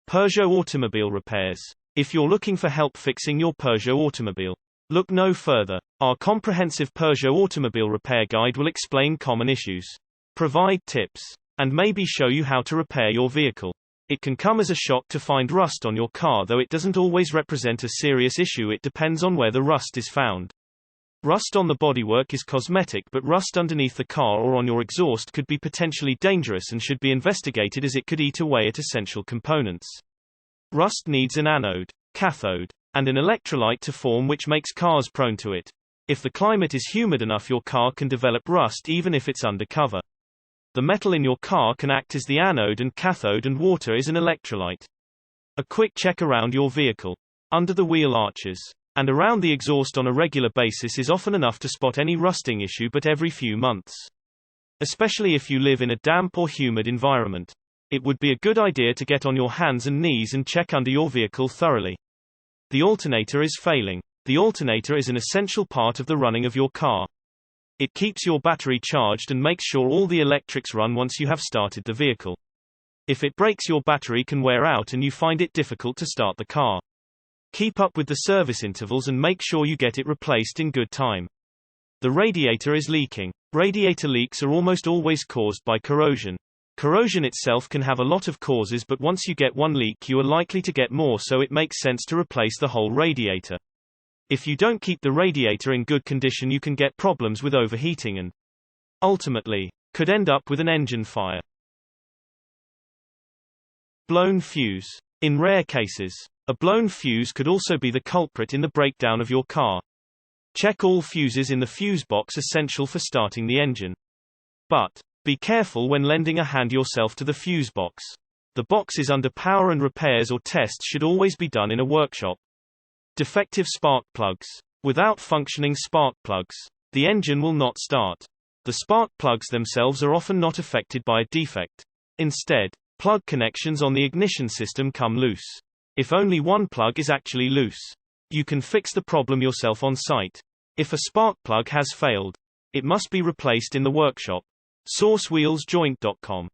Peugeot Automobile repairs. If you're looking for help fixing your Peugeot automobile, look no further. Our comprehensive Peugeot Automobile repair guide will explain common issues, provide tips, and maybe show you how to repair your vehicle. It can come as a shock to find rust on your car, though it doesn't always represent a serious issue. It depends on where the rust is found. Rust on the bodywork is cosmetic, but rust underneath the car or on your exhaust could be potentially dangerous and should be investigated, as it could eat away at essential components. Rust needs an anode, cathode, and an electrolyte to form, which makes cars prone to it. If the climate is humid enough, your car can develop rust even if it's undercover. The metal in your car can act as the anode and cathode, and water is an electrolyte. A quick check around your vehicle, under the wheel arches, and around the exhaust on a regular basis is often enough to spot any rusting issue, but every few months. Especially if you live in a damp or humid environment, it would be a good idea to get on your hands and knees and check under your vehicle thoroughly. The alternator is failing. The alternator is an essential part of the running of your car. It keeps your battery charged and makes sure all the electrics run once you have started the vehicle. If it breaks, your battery can wear out and you find it difficult to start the car. Keep up with the service intervals and make sure you get it replaced in good time. The radiator is leaking. Radiator leaks are almost always caused by corrosion. Corrosion itself can have a lot of causes, but once you get one leak, you are likely to get more, so it makes sense to replace the whole radiator. If you don't keep the radiator in good condition, you can get problems with overheating and, ultimately, could end up with an engine fire. Blown fuse. In rare cases, a blown fuse could also be the culprit in the breakdown of your car. Check all fuses in the fuse box, essential for starting the engine. But be careful when lending a hand yourself to the fuse box. The box is under power, and repairs or tests should always be done in a workshop. Defective spark plugs. Without functioning spark plugs, the engine will not start. The spark plugs themselves are often not affected by a defect. Instead, plug connections on the ignition system come loose. If only one plug is actually loose, you can fix the problem yourself on site. If a spark plug has failed, it must be replaced in the workshop. SourceWheelsJoint.com